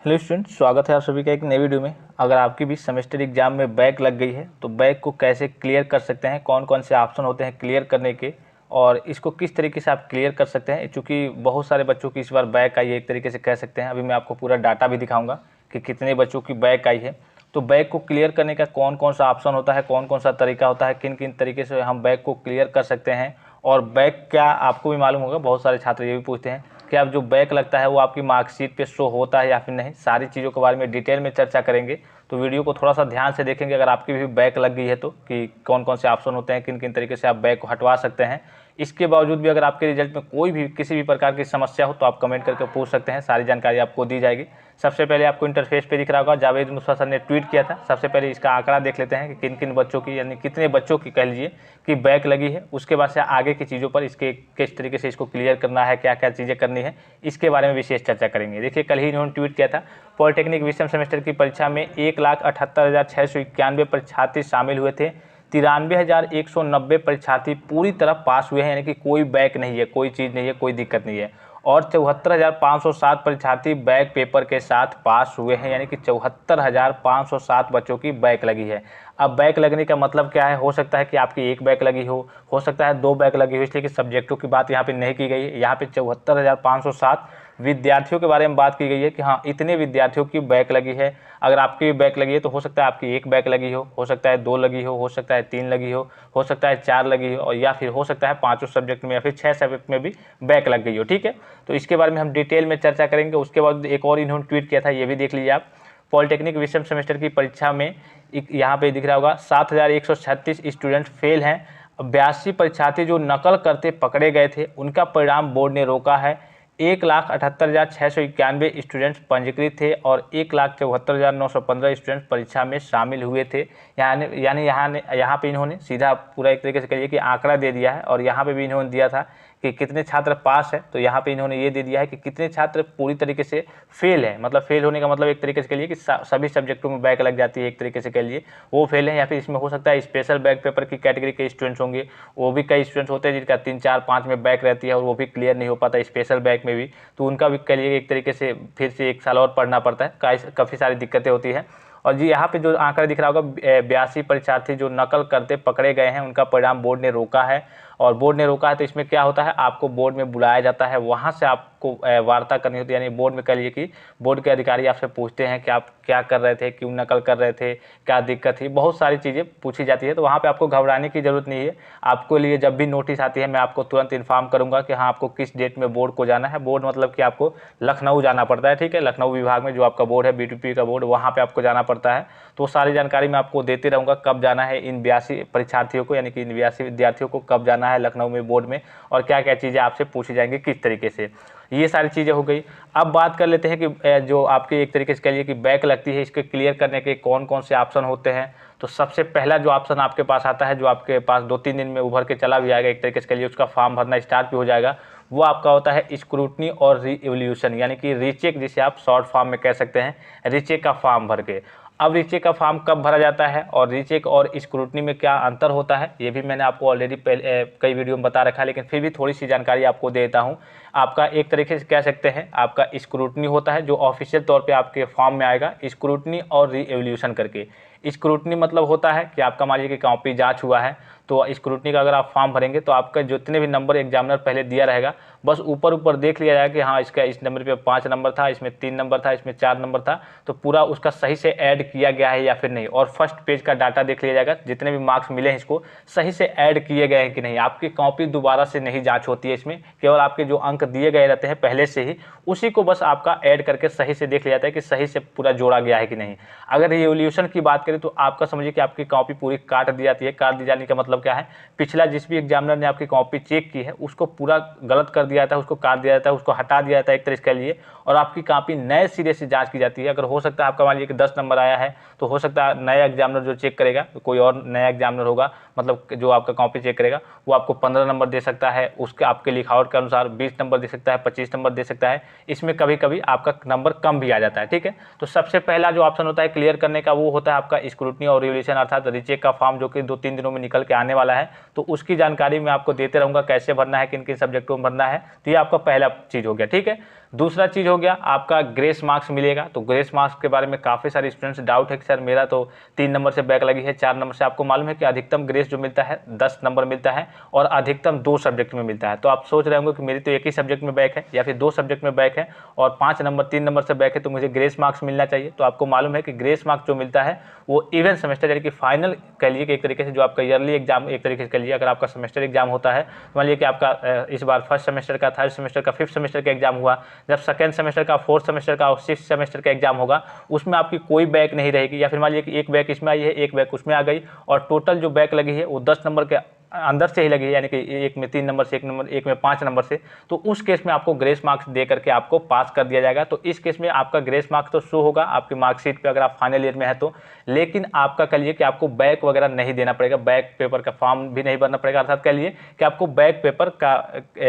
Hello student, स्वागत है आप सभी का एक नई वीडियो में। अगर आपकी भी सेमेस्टर एग्जाम में बैक लग गई है तो बैक को कैसे क्लियर कर सकते हैं, कौन कौन से ऑप्शन होते हैं क्लियर करने के और इसको किस तरीके से आप क्लियर कर सकते हैं। चूँकि बहुत सारे बच्चों की इस बार बैक आई है, एक तरीके से कह सकते हैं। अभी मैं आपको पूरा डाटा भी दिखाऊंगा कि कितने बच्चों की बैक आई है। तो बैक को क्लियर करने का कौन कौन सा ऑप्शन होता है, कौन कौन सा तरीका होता है, किन किन तरीके से हम बैक को क्लियर कर सकते हैं। और बैक क्या आपको भी मालूम होगा, बहुत सारे छात्र ये भी पूछते हैं कि अब जो बैक लगता है वो आपकी मार्कशीट पे शो होता है या फिर नहीं। सारी चीज़ों के बारे में डिटेल में चर्चा करेंगे, तो वीडियो को थोड़ा सा ध्यान से देखेंगे। अगर आपकी भी बैक लग गई है तो कि कौन कौन से ऑप्शन होते हैं, किन किन तरीके से आप बैक को हटवा सकते हैं। इसके बावजूद भी अगर आपके रिजल्ट में कोई भी किसी भी प्रकार की समस्या हो तो आप कमेंट करके पूछ सकते हैं, सारी जानकारी आपको दी जाएगी। सबसे पहले आपको इंटरफेस पे दिख रहा होगा, जावेद मुस्तफा सर ने ट्वीट किया था। सबसे पहले इसका आंकड़ा देख लेते हैं कि किन किन बच्चों की, यानी कितने बच्चों की कह लीजिए कि बैक लगी है। उसके बाद से आगे की चीज़ों पर इसके किस तरीके से इसको क्लियर करना है, क्या क्या चीज़ें करनी है, इसके बारे में विशेष चर्चा करेंगे। देखिए, कल ही इन्होंने ट्वीट किया था, पॉलिटेक्निक विषम सेमेस्टर की परीक्षा में 1,78,691 परीक्षार्थी शामिल हुए थे। 93,190 परीक्षार्थी पूरी तरह पास हुए हैं, यानी कि कोई बैक नहीं है, कोई चीज़ नहीं है, कोई दिक्कत नहीं है। और 74,507 परीक्षार्थी बैक पेपर के साथ पास हुए हैं, यानी कि 74,507 बच्चों की बैक लगी है। अब बैक लगने का मतलब क्या है? हो सकता है कि आपकी एक बैक लगी हो सकता है 2 बैक लगी हो, इसलिए कि सब्जेक्टों की बात यहाँ पे नहीं की गई है। यहाँ पे 74,507 विद्यार्थियों के बारे में बात की गई है कि हाँ, इतने विद्यार्थियों की बैक लगी है। अगर आपकी भी बैक लगी है तो हो सकता है आपकी एक बैक लगी हो सकता है 2 लगी हो सकता है 3 लगी हो सकता है 4 लगी हो, और या फिर हो सकता है 5 सब्जेक्ट में या फिर 6 सब्जेक्ट में भी बैक लग गई हो। ठीक है, तो इसके बारे में हम डिटेल में चर्चा करेंगे। उसके बाद एक और इन्होंने ट्वीट किया था, ये भी देख लीजिए आप। पॉलिटेक्निक विषम सेमेस्टर की परीक्षा में यहाँ पे दिख रहा होगा 7,136 स्टूडेंट फेल हैं। 82 परीक्षार्थी जो नकल करते पकड़े गए थे उनका परिणाम बोर्ड ने रोका है। 1,78,691 स्टूडेंट्स पंजीकृत थे और 1,74,915 स्टूडेंट्स परीक्षा में शामिल हुए थे। यानी यहाँ पे इन्होंने सीधा पूरा एक तरीके से कहिए कि आंकड़ा दे दिया है। और यहाँ पे भी इन्होंने दिया था कि कितने छात्र पास है, तो यहाँ पे इन्होंने ये दे दिया है कि कितने छात्र पूरी तरीके से फेल है। मतलब फेल होने का मतलब एक तरीके से कह लिए कि सभी सब्जेक्टों में बैक लग जाती है, एक तरीके से कह लिए वो फेल है। या फिर इसमें हो सकता है स्पेशल बैक पेपर की कैटेगरी के स्टूडेंट्स होंगे, वो भी कई स्टूडेंट्स होते हैं जिनका 3, 4, 5 में बैक रहती है और वो भी क्लियर नहीं हो पाता स्पेशल बैक में भी, तो उनका भी कह लिए एक तरीके से फिर से 1 साल और पढ़ना पड़ता है, काफ़ी सारी दिक्कतें होती हैं। और जी यहाँ पे जो आंकड़ा दिख रहा होगा, 82 परीक्षार्थी जो नकल करते पकड़े गए हैं उनका परिणाम बोर्ड ने रोका है। और बोर्ड ने रोका है तो इसमें क्या होता है, आपको बोर्ड में बुलाया जाता है, वहाँ से आपको वार्ता करनी होती है। यानी बोर्ड में कह लीजिए कि बोर्ड के अधिकारी आपसे पूछते हैं कि आप क्या कर रहे थे, क्यों नकल कर रहे थे, क्या दिक्कत थी, बहुत सारी चीज़ें पूछी जाती है। तो वहाँ पे आपको घबराने की ज़रूरत नहीं है। आपको लिए जब भी नोटिस आती है मैं आपको तुरंत इन्फॉर्म करूँगा कि हाँ, आपको किस डेट में बोर्ड को जाना है। बोर्ड मतलब कि आपको लखनऊ जाना पड़ता है। ठीक है, लखनऊ विभाग में जो आपका बोर्ड है, BTP का बोर्ड, वहाँ पर आपको जाना पड़ता है। तो सारी जानकारी मैं आपको देते रहूँगा, कब जाना है इन 82 परीक्षार्थियों को, यानी कि इन 82 विद्यार्थियों को कब जाना है लखनऊ में बोर्ड में, और क्या क्या चीज़ें आपसे पूछी जाएंगी किस तरीके से। ये सारी चीज़ें हो गई। अब बात कर लेते हैं कि जो आपकी एक तरीके से कह लीजिए कि बैक लगती है, इसके क्लियर करने के कौन कौन से ऑप्शन होते हैं। तो सबसे पहला जो ऑप्शन आपके पास आता है, जो आपके पास 2-3 दिन में उभर के चला भी आएगा, एक तरीके से कह लीजिए उसका फॉर्म भरना स्टार्ट भी हो जाएगा, वो आपका होता है स्क्रूटनी और री-इवैल्यूएशन, यानी कि रीचेक, जिसे आप शॉर्ट फॉर्म में कह सकते हैं। रीचेक का फॉर्म भर के, अब रीचेक का फॉर्म कब भरा जाता है और रीचेक और स्क्रूटनी में क्या अंतर होता है, ये भी मैंने आपको ऑलरेडी पहले कई वीडियो में बता रखा है, लेकिन फिर भी थोड़ी सी जानकारी आपको देता हूँ। आपका एक तरीके से कह सकते हैं, आपका स्क्रूटनी होता है जो ऑफिशियल तौर पे आपके फॉर्म में आएगा, स्क्रूटनी और री-इवैल्यूएशन करके। स्क्रूटनी मतलब होता है कि आपका मान लीजिए कि कॉपी जांच हुआ है, तो स्क्रूटनी का अगर आप फॉर्म भरेंगे तो आपका जितने भी नंबर एग्जामिनर पहले दिया रहेगा, बस ऊपर ऊपर देख लिया जाएगा कि हाँ, इसका इस नंबर पे 5 नंबर था, इसमें 3 नंबर था, इसमें 4 नंबर था, तो पूरा उसका सही से ऐड किया गया है या फिर नहीं। और फर्स्ट पेज का डाटा देख लिया जाएगा, जितने भी मार्क्स मिले हैं इसको सही से ऐड किए गए हैं कि नहीं। आपकी कॉपी दोबारा से नहीं जाँच होती है, इसमें केवल आपके जो अंक दिए गए रहते हैं पहले से ही, उसी को बस आपका ऐड करके सही से देख लिया जाता है कि सही से पूरा जोड़ा गया है कि नहीं। अगर रिवोल्यूशन की बात करें तो आपका समझिए कि आपकी कॉपी पूरी काट दी जाती है। काट दी जाने का मतलब क्या है, पिछला जिस भी एग्जामिनर ने आपकी कॉपी चेक की है उसको पूरा गलत कर दिया जाता है, उसको काट दिया जाता है, उसको हटा दिया जाता है एक तरीके के लिए, और आपकी कॉपी नए सिरे से जांच की जाती है। अगर हो सकता है आपका मान लीजिए कि 10 नंबर आया है, तो हो सकता है नया एग्जामिनर जो चेक करेगा, तो कोई और नया एग्जामिनर होगा, मतलब जो आपका कॉपी चेक करेगा, वो आपको 15 नंबर दे सकता है, उसके आपके लिखावट के अनुसार 20 नंबर दे सकता है, 25 नंबर दे सकता है। इसमें कभी कभी आपका नंबर कम भी आ जाता है। ठीक है, तो सबसे पहला जो ऑप्शन होता है क्लियर करने का, वो होता है आपका स्क्रूटनी और रिवोल्यूशन, अर्थात रीचेक का फॉर्म, जो कि 2-3 दिनों में निकल के आने वाला है। तो उसकी जानकारी मैं आपको देते रहूँगा, कैसे भरना है, किन किन सब्जेक्टों में भरना है। तो ये आपका पहला चीज़ हो गया। ठीक है, दूसरा चीज़ हो गया आपका ग्रेस मार्क्स मिलेगा। तो ग्रेस मार्क्स के बारे में काफ़ी सारे स्टूडेंट्स डाउट है कि सर मेरा तो 3 नंबर से बैक लगी है, 4 नंबर से। आपको मालूम है कि अधिकतम ग्रेस जो मिलता है 10 नंबर मिलता है और अधिकतम 2 सब्जेक्ट में मिलता है। तो आप सोच रहे होंगे कि मेरी तो एक ही सब्जेक्ट में बैक है या फिर 2 सब्जेक्ट में बैक है और 5 नंबर 3 नंबर से बैक है, तो मुझे ग्रेस मार्क्स मिलना चाहिए। तो आपको मालूम है कि ग्रेस मार्क्स जो मिलता है वो इवन सेमेस्टर यानी कि फाइनल कह लीजिए कि एक तरीके से जो आपका ईयरली एग्जाम एक तरीके से कह लीजिए, अगर आपका सेमेस्टर एग्जाम होता है तो मान लीजिए कि आपका इस बार फर्स्ट सेमेस्टर का, थर्ड सेमेस्टर का, फिफ्थ सेमेस्टर का एग्जाम हुआ, जब सेकंड सेमेस्टर का, फोर्थ सेमेस्टर का और सिक्स सेमेस्टर का एग्जाम होगा, उसमें आपकी कोई बैक नहीं रहेगी। या फिर मान लीजिए कि एक बैक इसमें आई है, एक बैक उसमें आ गई और टोटल जो बैक लगी है वो 10 नंबर के अंदर से ही लगी है, यानी कि एक में 3 नंबर से, एक में 5 नंबर से। तो उस केस में आपको ग्रेस मार्क्स दे करके आपको पास कर दिया जाएगा। तो इस केस में आपका ग्रेस मार्क्स तो शो होगा आपकी मार्कशीट पे अगर आप फाइनल ईयर में है तो, लेकिन आपका कह लीजिए कि आपको बैक वगैरह नहीं देना पड़ेगा, बैक पेपर का फॉर्म भी नहीं भरना पड़ेगा। अर्थात कह लीजिए कि आपको बैक पेपर का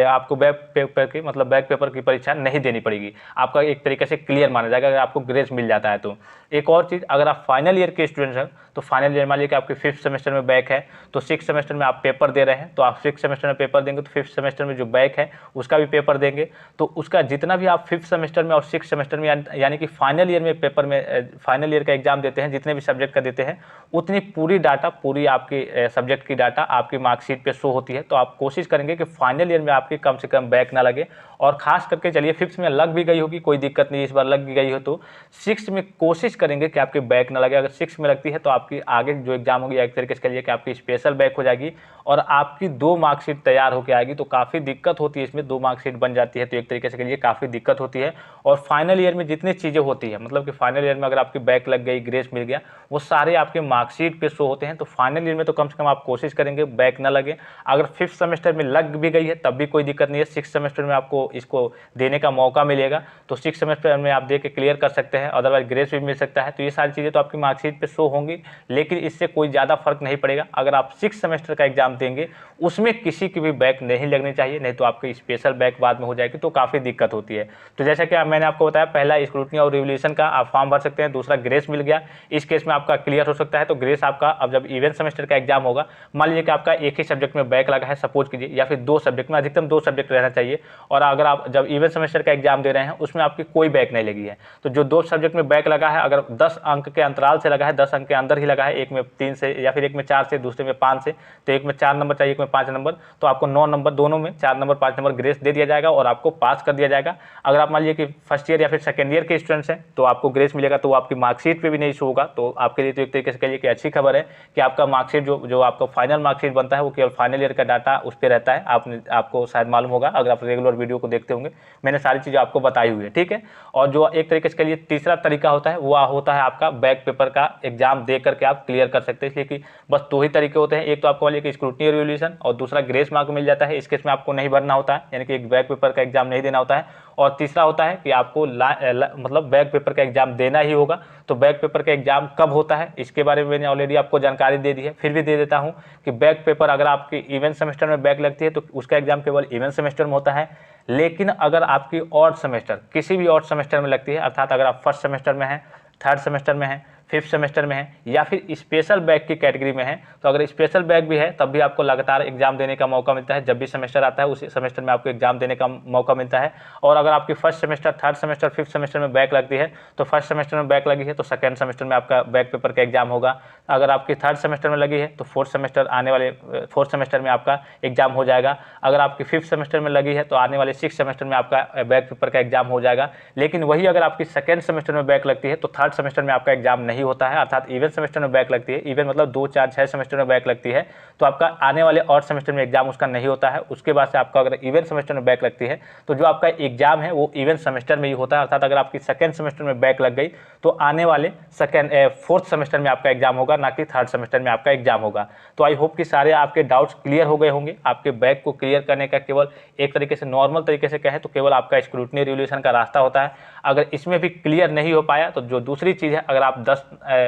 आपको बैक पेपर की मतलब बैक पेपर की परीक्षा नहीं देनी पड़ेगी, आपका एक तरीके से क्लियर माना जाएगा अगर आपको ग्रेस मिल जाता है तो। एक और चीज़, अगर आप फाइनल ईयर के स्टूडेंट्स हैं तो फाइनल ईयर मान लीजिए कि आपके फिफ्थ सेमेस्टर में बैक है तो सिक्स सेमेस्टर में आप पेपर दे रहे हैं, तो आप सिक्स सेमेस्टर में पेपर देंगे तो फिफ्थ सेमेस्टर में जो बैक है उसका भी पेपर देंगे। तो उसका जितना भी आप फिफ्थ सेमेस्टर में और सिक्स सेमेस्टर में यानी कि फाइनल ईयर में पेपर में फाइनल ईयर का एग्जाम देते हैं, जितने भी सब्जेक्ट का देते हैं उतनी पूरी डाटा, पूरी आपकी सब्जेक्ट की डाटा आपकी मार्कशीट पे शो होती है। तो आप कोशिश करेंगे कि फाइनल ईयर में आपकी कम से कम बैक ना लगे। और खास करके चलिए फिफ्थ में लग भी गई होगी, कोई दिक्कत नहीं, इस बार लग भी गई हो तो सिक्स में कोशिश करेंगे कि आपके बैक ना लगे। अगर सिक्स में लगती है तो आपकी आगे जो एग्जाम होगी एक तरीके से कह लीजिए कि आपकी स्पेशल बैक हो जाएगी और आपकी 2 मार्कशीट तैयार होकर आएगी। तो काफ़ी दिक्कत होती है इसमें, 2 मार्कशीट बन जाती है तो एक तरीके से कह लीजिए काफ़ी दिक्कत होती है। और फाइनल ईयर में जितनी चीज़ें होती है, मतलब कि फाइनल ईयर में अगर आपकी बैक लग गई, ग्रेस मिल गया, वो सारे आपके मार्कशीट पे शो होते हैं। तो फाइनल ईयर में तो कम से कम आप कोशिश करेंगे बैक ना लगे। अगर फिफ्थ सेमेस्टर में लग भी गई है तब भी कोई दिक्कत नहीं है, सिक्स सेमेस्टर में आपको इसको देने का मौका मिलेगा तो सिक्स सेमेस्टर में आप दे के क्लियर कर सकते हैं, अदरवाइज ग्रेस भी मिल सकता है। तो ये सारी चीज़ें तो आपकी मार्कशीट पे शो होंगी, लेकिन इससे कोई ज़्यादा फर्क नहीं पड़ेगा। अगर आप सिक्स सेमेस्टर का एग्जाम देंगे उसमें किसी की भी बैक नहीं लगनी चाहिए, नहीं तो आपकी स्पेशल बैक बाद में हो जाएगी तो काफ़ी दिक्कत होती है। तो जैसा कि मैंने आपको बताया, पहला स्क्रूटनी और रिवोल्यूशन का आप फॉर्म भर सकते हैं, दूसरा ग्रेस मिल गया, इस केस में आपका क्लियर हो सकता है। तो ग्रेस आपका अब जब इवेंट सेमेस्टर का एग्जाम होगा, मान लीजिए कि आपका एक ही सब्जेक्ट में बैक लगा है सपोज कीजिए, या फिर 2 सब्जेक्ट में, अधिकतम 2 सब्जेक्ट रहना चाहिए, और अगर आप जब इवेंट सेमेस्टर का एग्जाम दे रहे हैं उसमें आपकी कोई बैक नहीं लगी है, तो जो 2 सब्जेक्ट में बैक लगा है अगर 10 अंक के अंतराल से लगा है, 10 अंक के अंदर ही लगा है, एक में 3 से या फिर एक में 4 से, दूसरे में 5 से, तो एक में 4 नंबर चाहिए, एक में 5 नंबर, तो आपको 9 नंबर दोनों में 4 नंबर 5 नंबर ग्रेस दे दिया जाएगा और आपको पास कर दिया जाएगा। अगर आप मान लीजिए कि फर्स्ट ईयर या फिर सेकेंड ईयर के स्टूडेंट्स हैं तो आपको ग्रेस मिलेगा, तो आपकी मार्कशीट पे भी नहीं शो होगा। तो आपके लिए तो एक तरीके से कहिए कि अच्छी खबर है कि आपका मार्कशीट जो आपका फाइनल मार्कशीट बनता है वो केवल फाइनल ईयर का डाटा उस पर रहता है। आपको शायद मालूम होगा, अगर आप रेगुलर वीडियो को देखते होंगे, मैंने सारी चीज़ें आपको बताई हुई है, ठीक है। और जो एक तरीके से कहिए तीसरा तरीका होता है वो होता है आपका बैक पेपर का एग्जाम दे करके आप क्लियर कर सकते हैं। इसलिए कि बस 2 ही तरीके होते हैं, एक तो आपको वाले स्क्रूटनी रिवोल्यूशन और दूसरा ग्रेस मार्क मिल जाता है, इस केस में आपको नहीं भरना होता है, यानी कि एक बैक पेपर का एग्जाम नहीं देना होता है। और तीसरा होता है कि आपको मतलब बैक पेपर का एग्जाम देना ही होगा। तो बैक पेपर का एग्जाम कब होता है इसके बारे में मैंने ऑलरेडी आपको जानकारी दे दी है, फिर भी दे देता हूं कि बैक पेपर अगर आपकी इवेंट सेमेस्टर में बैक लगती है तो उसका एग्जाम केवल इवेंट सेमेस्टर में होता है। लेकिन अगर आपकी ऑड सेमेस्टर किसी भी ऑड सेमेस्टर में लगती है, अर्थात अगर आप फर्स्ट सेमेस्टर में हैं, थर्ड सेमेस्टर में हैं, फिफ्थ सेमेस्टर में है या फिर स्पेशल बैक की कैटेगरी में है, तो अगर स्पेशल बैक भी है तब भी आपको लगातार एग्जाम देने का मौका मिलता है। जब भी सेमेस्टर आता है उसी सेमेस्टर में आपको एग्जाम देने का मौका मिलता है। और अगर आपकी first semester, third semester, fifth semester में बैक लगती है तो फर्स्ट सेमेस्टर में बैक लगी है तो सेकेंड सेमेस्टर में आपका बैक पेपर का एग्जाम होगा। अगर आपकी थर्ड सेमेस्टर में लगी है तो फोर्थ सेमेस्टर में आपका एग्जाम हो जाएगा। अगर आपकी फिफ्थ सेमेस्टर में लगी है तो आने वाले सिक्स सेमेस्टर में आपका बैक पेपर का एग्जाम हो जाएगा। लेकिन वही अगर आपकी सेकेंड सेमेस्टर में बैक लगती है तो थर्ड सेमेस्टर में आपका एग्जाम नहीं होता है, अर्थात इवेंट सेमेस्टर में बैक लगती है, इवेंट मतलब 2, 4, 6 सेमेस्टर में बैक लगती है तो आपका आने वाले और सेमेस्टर में एग्जाम उसका नहीं होता है। उसके बाद से आपका अगर इवेंट सेमेस्टर में बैक लगती है तो जो आपका एग्जाम है वो इवेंट सेमेस्टर में ही होता है, अर्थात अगर आपकी सेकेंड सेमेस्टर में बैक लग गई तो आने वाले फोर्थ सेमेस्टर में आपका एग्जाम होगा, ना कि थर्ड सेमेस्टर में आपका एग्जाम होगा। तो आई होप कि सारे आपके डाउट्स क्लियर हो गए होंगे। आपके बैक को क्लियर करने का केवल एक तरीके से नॉर्मल तरीके से कहें तो केवल आपका स्क्रूटनी रिवोल्यूशन का रास्ता होता है। अगर इसमें भी क्लियर नहीं हो पाया तो जो दूसरी चीज़ है, अगर आप 10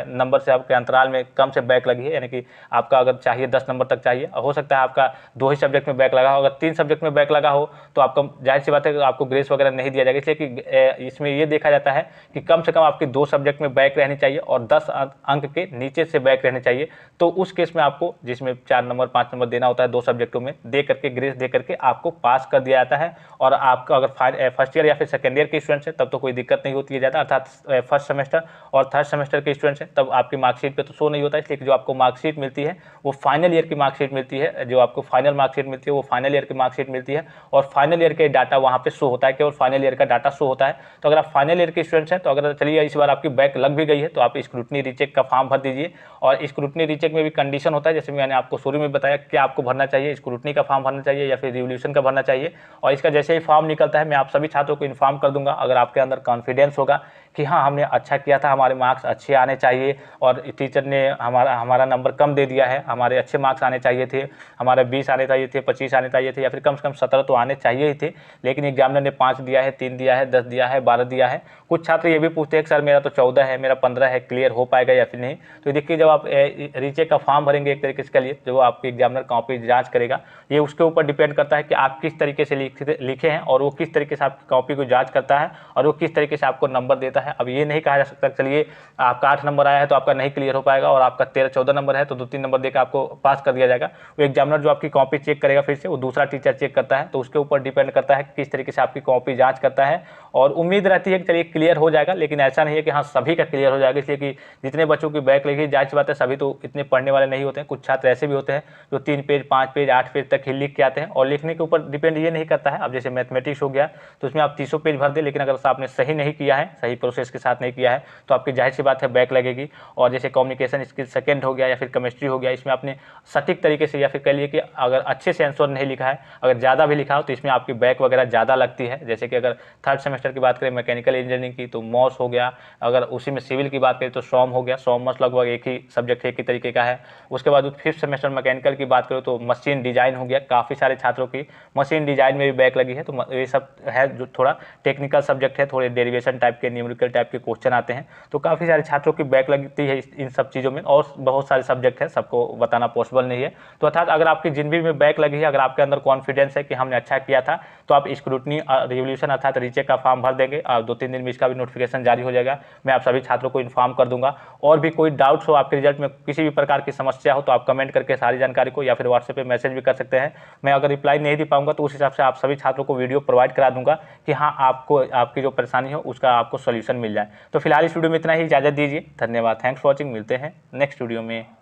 नंबर से आपके अंतराल में कम से बैक लगी है, यानी कि आपका अगर चाहिए 10 नंबर तक चाहिए, हो सकता है आपका 2 ही सब्जेक्ट में बैक लगा हो। अगर 3 सब्जेक्ट में बैक लगा हो तो आपको जाहिर सी बात है आपको ग्रेस वगैरह नहीं दिया जाएगा, इसलिए कि इसमें ये देखा जाता है कि कम से कम आपकी 2 सब्जेक्ट में बैक रहनी चाहिए और 10 अंक के नीचे से बैक रहने चाहिए। तो उस केस में आपको, जिसमें 4 नंबर 5 नंबर देना होता है 2 सब्जेक्टों में, दे करके ग्रेस दे करके आपको पास कर दिया जाता है। और आपका अगर फर्स्ट ईयर या फिर सेकेंड ईयर के स्टूडेंट्स हैं तब तो कोई दिक्कत नहीं होती है ज़्यादा, अर्थात फर्स्ट सेमेस्टर और थर्ड सेमेस्टर के स्टूडेंट्स हैं तब आपकी मार्कशीट पे तो शो नहीं होता है, इसलिए जो आपको मार्कशीट मिलती है वो फाइनल ईयर की मार्कशीट मिलती है। जो आपको फाइनल मार्कशीट मिलती है वो फाइनल ईयर की मार्कशीट मिलती है और फाइनल ईयर के डाटा वहाँ पे शो होता है, केवल फाइनल ईयर का डाटा शो होता है। तो अगर आप फाइनल ईयर के स्टूडेंट्स हैं तो अगर चलिए इस बार आपकी बैक लग भी गई है तो आप स्क्रूटनी रीचेक का फॉर्म भर दीजिए। और स्क्रूटनी रीचेक में भी कंडीशन होता है, जैसे मैंने आपको शुरू में बताया क्या आपको भरना चाहिए, स्क्रूटनी का फॉर्म भरना चाहिए या फिर रिवोल्यूशन का भरना चाहिए। और इसका जैसे ही फॉर्म निकलता है मैं आप सभी छात्रों को इन्फॉर्म कर दूंगा। अगर आपके अंदर कॉन्फिडेंस होगा कि हाँ हमने अच्छा किया था, हमारे मार्क्स अच्छे आने चाहिए और टीचर ने हमारा नंबर कम दे दिया है, हमारे अच्छे मार्क्स आने चाहिए थे, हमारे 20 आने चाहिए थे, 25 आने चाहिए थे या फिर कम से कम 17 तो आने चाहिए ही थे, लेकिन एग्जामिनर ने 5 दिया है, 3 दिया है, 10 दिया है, 12 दिया है। कुछ छात्र ये भी पूछते हैं कि सर मेरा तो 14 है, मेरा 15 है, क्लियर हो पाएगा या फिर नहीं। तो देखिए जब आप रीचेक का फॉर्म भरेंगे एक तरीके से लिए, जो आपके एग्जामिनर कॉपी जाँच करेगा, ये उसके ऊपर डिपेंड करता है कि आप किस तरीके से लिखे हैं और वो किस तरीके से आपकी कॉपी को जाँच करता है और वो किस तरीके से आपको नंबर देता है। अब ये नहीं कहा जा सकता चलिए आपका 8 नंबर आया है तो आपका नहीं क्लियर हो पाएगा और आपका 13-14 नंबर है तो 2-3 नंबर देकर आपको पास कर दिया जाएगा। वो एग्जामिनर जो आपकी कॉपी चेक करेगा फिर से वो दूसरा टीचर चेक करता है, तो उसके ऊपर डिपेंड करता है किस तरीके से आपकी कॉपी जांच करता है। और उम्मीद रहती है कि चलिए क्लियर हो जाएगा, लेकिन ऐसा नहीं है कि हाँ सभी का क्लियर हो जाएगा, इसलिए कि जितने बच्चों की बैक लगी जाहिर सी बात है सभी तो इतने पढ़ने वाले नहीं होते हैं। कुछ छात्र ऐसे भी होते हैं जो 3 पेज 5 पेज 8 पेज तक ही लिख के आते हैं और लिखने के ऊपर डिपेंड ये नहीं करता है। अब जैसे मैथमेटिक्स हो गया तो उसमें आप 300 पेज भर दें, लेकिन अगर आपने सही नहीं किया है, सही प्रोसेस के साथ नहीं किया है तो आपकी जाहिर सी बात है बैक लगेगी। और जैसे कम्युनिकेशन स्किल सेकंड हो गया या फिर केमिस्ट्री हो गया, इसमें आपने सटीक तरीके से या फिर कह लिए कि अगर अच्छे से आंसर नहीं लिखा है, अगर ज़्यादा भी लिखा हो तो इसमें आपकी बैक वगैरह ज़्यादा लगती है। जैसे कि अगर थर्ड सेमेस्टर की बात करें मैकेनिकल इंजीनियरिंग की तो मॉस हो गया, अगर उसी में सिविल की बात करें तो सॉम हो गया, सॉम मॉस लगभग एक ही सब्जेक्ट एक ही तरीके का है। उसके बाद फिफ्थ सेमेस्टर मैकेनिकल की बात करें तो मशीन डिजाइन हो गया, काफ़ी सारे छात्रों की मशीन डिजाइन में भी बैक लगी है। तो ये सब है जो थोड़ा टेक्निकल सब्जेक्ट है, थोड़े डेरिवेशन टाइप के न्यूमेरिकल टाइप के क्वेश्चन आते हैं, तो काफ़ी सारे छात्रों की बैक लगती है इन सब चीज़ों में। और बहुत सारे सब्जेक्ट है, सबको बताना पॉसिबल नहीं है। तो अर्थात अगर आपकी जिन भी में बैक लगी है, अगर आपके अंदर कॉन्फिडेंस है कि हमने अच्छा किया था, तो आप स्क्रूटनी रिवोल्यूशन अर्थात रीचेक का फॉर्म भर देंगे और 2-3 दिन में इसका भी नोटिफिकेशन जारी हो जाएगा। मैं आप सभी छात्रों को इन्फॉर्म कर दूंगा। और भी कोई डाउट्स हो आपके रिजल्ट में, किसी भी प्रकार की समस्या हो तो आप कमेंट करके सारी जानकारी को या फिर व्हाट्सएप पे मैसेज भी कर सकते हैं। मैं अगर रिप्लाई नहीं दे पाऊंगा तो उस हिसाब से आप सभी छात्रों को वीडियो प्रोवाइड करा दूंगा कि हाँ आपको आपकी जो परेशानी हो उसका आपको सोल्यूशन मिल जाए। तो फिलहाल इस वीडियो में इतना ही, इजाजत दीजिए। धन्यवाद, थैंक्स फॉर वॉचिंग। मिलते हैं नेक्स्ट वीडियो में।